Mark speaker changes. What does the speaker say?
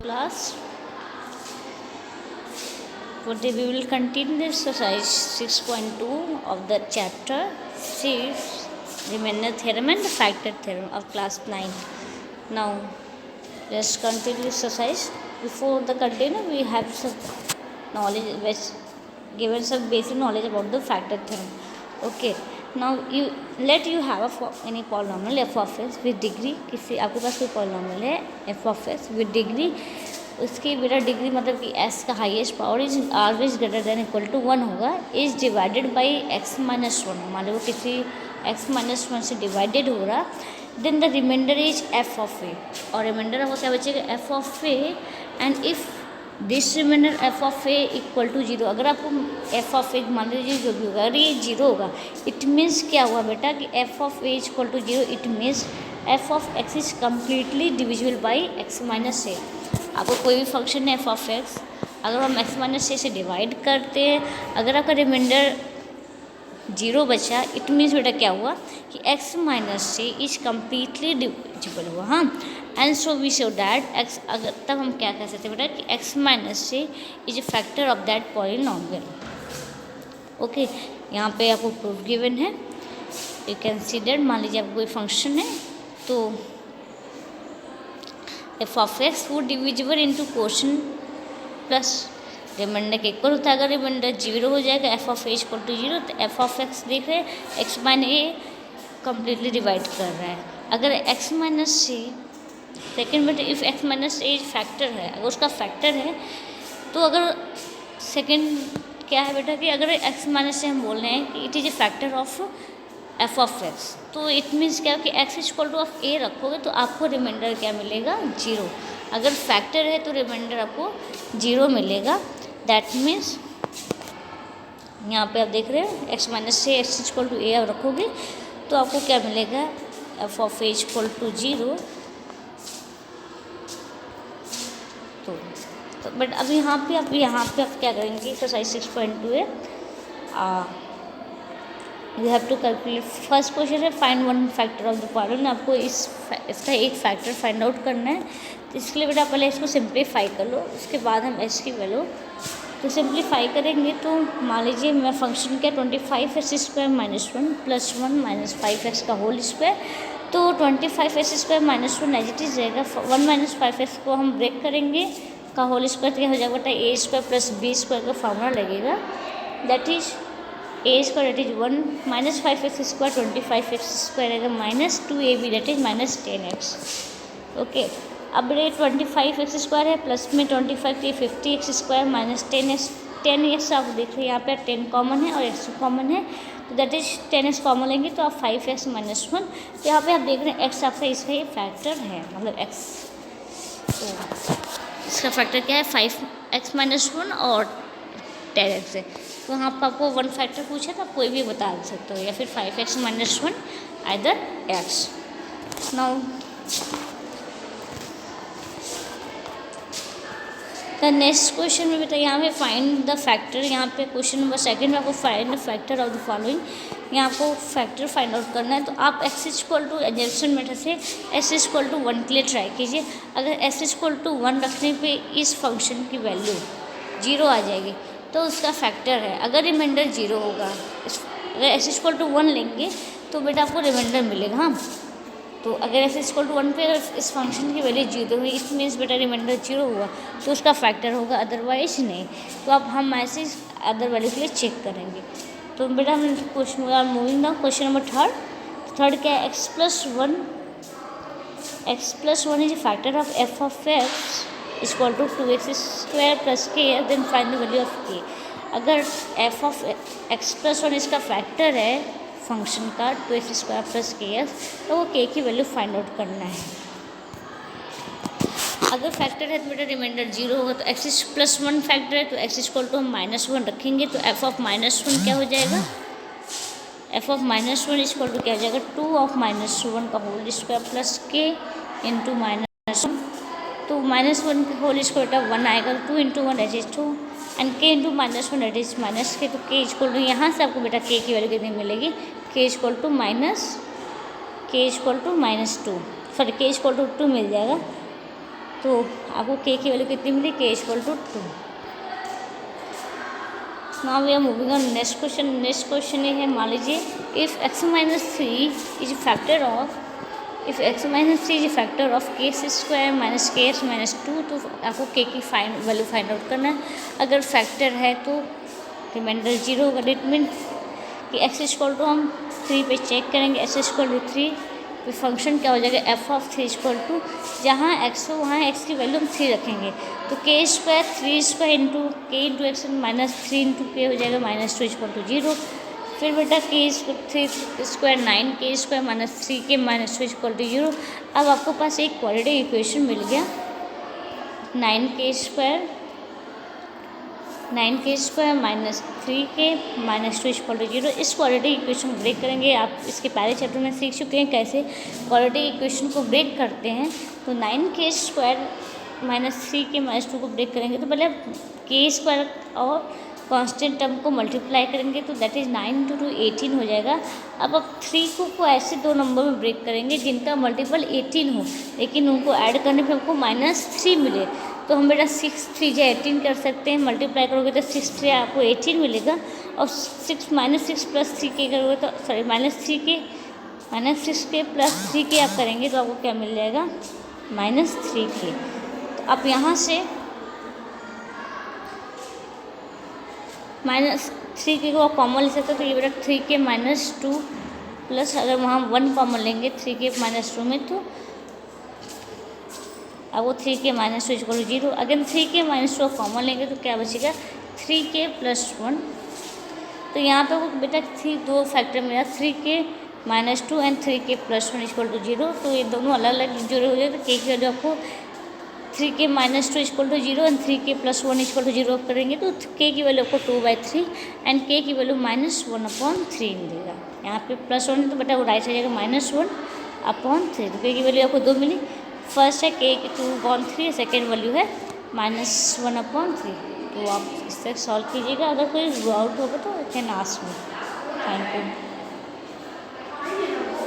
Speaker 1: Class, today we will continue the exercise 6.2 of the chapter 6, remainder theorem and the factor theorem of class 9. Now let's continue exercise. Before the continue, we have some knowledge, given some basic knowledge about the factor theorem. Okay, now you have any polynomial f of x with degree. किसी आपके पास कोई polynomial है f of x with degree, उसकी बेटा degree मतलब कि s का highest power is always greater than equal to 1 होगा, is divided by x minus 1. मान लो किसी x माइनस 1 से डिवाइडेड हो रहा, then the remainder is f of a, और रिमाइंडर आपको क्या बचेगा f of a. And if this remainder f of a equal to 0, अगर आपको f ऑफ a मान लीजिए जो भी होगा, अगर ये 0 होगा, इट मीन्स क्या हुआ बेटा कि f of a equal to 0, it means f of x is completely divisible by x minus a. आपको कोई भी फंक्शन है f ऑफ x, अगर हम x माइनस a से डिवाइड करते हैं, अगर आपका रिमाइंडर 0 बचा, इट मीन्स बेटा क्या हुआ कि x minus a is completely divisible हुआ. हाँ, and so we show that x, अगर तब हम क्या कह सकते हैं बेटा कि x minus a is a factor of that polynomial. Okay, यहाँ पे आपको प्रूफ गिवन है. यू कैन सी दैट, मान लीजिए आपको कोई फंक्शन है तो एफ ऑफ एक्स वो divisible into quotient plus remainder के इक्वल होता है. अगर रिमाइंडर 0 हो जाएगा, f of a equal to 0, तो एफ ऑफ एक्स देख रहे हैं x minus a completely divide कर रहा है. अगर एक्स माइनस ए सेकेंड बेटा if x minus A factor है, अगर उसका फैक्टर है तो अगर सेकेंड क्या है बेटा कि अगर एक्स माइनस से हम बोल रहे हैं कि it is a factor of F of x, तो इट मीन्स क्या कि एक्स इक्वल टू ऑफ ए रखोगे तो आपको रिमाइंडर क्या मिलेगा 0. अगर फैक्टर है तो रिमाइंडर आपको 0 मिलेगा. दैट मीन्स यहाँ पे आप देख रहे हैं एक्स माइनस से एक्स इक्वल टू ए आप रखोगे तो आपको क्या मिलेगा f of a equal to 0. तो बट अब यहाँ पे आप क्या करेंगे, एक्सरसाइज 6.2 है, you have to calculate. First question है find one factor of the following. आपको इसका एक फैक्टर फाइंड आउट करना है. तो इसके लिए बेटा पहले इसको सिंप्लीफाई कर लो, उसके बाद हम एस की वैल्यू तो सिंप्लीफाई करेंगे. तो मान लीजिए मैं फंक्शन क्या 25x² minus 1 plus 1 minus 5x का होल स्क्वायर. तो 25x² minus 1 as it is रहेगा. 1 माइनस 5x को हम ब्रेक करेंगे का होल स्क्वायर क्या हो जाएगा बेटा ए स्क्वायर प्लस बी स्क्वायर का फॉर्मूला लगेगा. That is a square that is 1 minus 5x square 25x² रहेगा minus 2ab that is minus 10x. Okay, अब ये 25x² है प्लस में 25 तो 50x² माइनस 10x आप देख रहे हैं यहाँ पे 10 कॉमन है और x कॉमन है, तो दैट इज 10x कॉमन लेंगे तो आप 5x माइनस 1. तो यहाँ पे आप देख रहे हैं x आपका इसका ये फैक्टर है, मतलब x, तो इसका फैक्टर क्या है 5x माइनस 1 और 10x है. तो यहाँ पर आपको वन फैक्टर पूछा तो आप कोई भी बता सकते हो, या फिर 5x minus 1 either x. Now the next question में बेटा यहाँ पे फाइंड द फैक्टर. यहाँ पे क्वेश्चन नंबर सेकंड में आपको find the factor of the following. यहाँ आपको फैक्टर फाइंड आउट करना है. तो आप x equal to assumption method से s इक्वल टू 1 के लिए ट्राई कीजिए. अगर s इक्वल टू 1 रखने पे इस फंक्शन की वैल्यू 0 आ जाएगी तो उसका फैक्टर है. अगर रिमाइंडर 0 होगा, अगर s इक्वल टू 1 लेंगे तो बेटा आपको रिमाइंडर मिलेगा. हाँ, तो अगर s इक्वल टू 1 पे अगर इस फंक्शन की वैल्यू 0 हुई, इट मीन्स बेटा रिमाइंडर 0 हुआ तो उसका फैक्टर होगा, अदरवाइज नहीं. तो अब हम ऐसे अदर वैल्यू के लिए चेक करेंगे. तो बेटा हम क्वेश्चन मूविंग ना क्वेश्चन नंबर थर्ड क्या है x plus 1 is a factor of f of x equal to 2x² plus k, then find the value of k. अगर f ऑफ x प्लस 1 इसका फैक्टर है फंक्शन का 2x² plus kx, तो वो k की value find out करना है. अगर फैक्टर है तो बेटा रिमाइंडर 0 होगा. तो x प्लस 1 फैक्टर है तो x इक्वल टू हम माइनस 1 रखेंगे. तो f ऑफ माइनस 1 क्या हो जाएगा, f of minus 1 equal to क्या हो जाएगा 2 ऑफ माइनस 1 का whole square plus k into minus 1. तो माइनस 1 का होल स्क्वायर बेटा 1 आएगा. 2 into 1 that is 2 and k into minus 1 that is minus k. तो k इक्वल टू यहाँ से आपको बेटा k की वैल्यू कितनी मिलेगी, k equal to minus 2, sorry k equal to 2 मिल जाएगा. तो आपको के की वैल्यू कितनी मिली, k equal to 2। Now we are moving on next question. Next question ये है, मान लीजिए if x minus 3 is factor of, if x minus 3 is factor of k square minus k x minus 2, तो आपको k की value find out करना है। अगर फैक्टर है तो रिमाइंडर 0 होगा। डेट मीन कि एक्स इक्वल टू हम 3 पे चेक करेंगे, एक्स इक्वल टू 3, तो फंक्शन क्या हो जाएगा, एफ ऑफ 3 इक्वल टू, जहाँ एक्स हो वहाँ एक्स की वैल्यू हम 3 रखेंगे, तो के स्क्वायर 3 स्क्वायर इंटू के इंटू एक्स माइनस 3 इंटू के हो जाएगा माइनस 2 इक्वल टू 0। फिर बेटा के 3 स्क्वायर 9 के स्क्वायर माइनस 3 के माइनस 2 इक्वल टू 0। अब आपको पास एक क्वाड्रेटिक इक्वेशन मिल गया, 9 के स्क्वायर माइनस 3 के माइनस 2 इक्वल टू 0। इस क्वाड्रेटिक इक्वेशन को ब्रेक करेंगे। आप इसके पहले चैप्टर में सीख चुके हैं कैसे क्वाड्रेटिक इक्वेशन को ब्रेक करते हैं। तो 9 के स्क्वायर माइनस 3 के माइनस 2 को ब्रेक करेंगे तो पहले के स्क्वायर और कांस्टेंट टर्म को मल्टीप्लाई करेंगे, तो दैट इज़ 9 इंटू 2 18 हो जाएगा। अब आप 3 को ऐसे दो नंबर में ब्रेक करेंगे जिनका मल्टीपल 18 हो, लेकिन उनको ऐड करने पर हमको -3 मिले, तो हम बेटा 6 3 या 18 कर सकते हैं। मल्टीप्लाई करोगे तो 6 3 आपको 18 मिलेगा, और 6 प्लस 3 के करोगे तो सॉरी -6 के प्लस 3 के आप करेंगे तो आपको क्या मिल जाएगा, -3 के। तो आप यहाँ से -3 के को आप कॉमन ले सकते हो, तो ये बेटा 3 के -2 प्लस अगर वहाँ 1 कॉमन लेंगे 3 के -2 में, तो अब वो 3 के -2 इक्वल टू 0। अगर 3 के -2 कॉमन लेंगे तो क्या बचेगा, 3 के प्लस 1। तो यहाँ पे वो बेटा 3 दो फैक्टर मिला, 3 के -2 एंड 3 के प्लस 1 इक्वल टू 0। तो ये दोनों अलग अलग जुड़े हो जाए, तो के की वैल्यू आपको 3 के -2 इक्वल टू 0 एंड 3 के प्लस 1 इक्वल टू 0 करेंगे तो के की वैल्यू आपको 2/3 एंड के की वैल्यू -1/3 मिलेगा। यहाँ पे प्लस 1 तो बेटा वो राइट साइड जाएगा -1/3। तो के की वैल्यू आपको 2 मिली। फर्स्ट है के 2/3, सेकेंड वैल्यू है -1/3। तो आप इस तरह सॉल्व कीजिएगा। अगर कोई डाउट होगा तो can ask me. Thank you.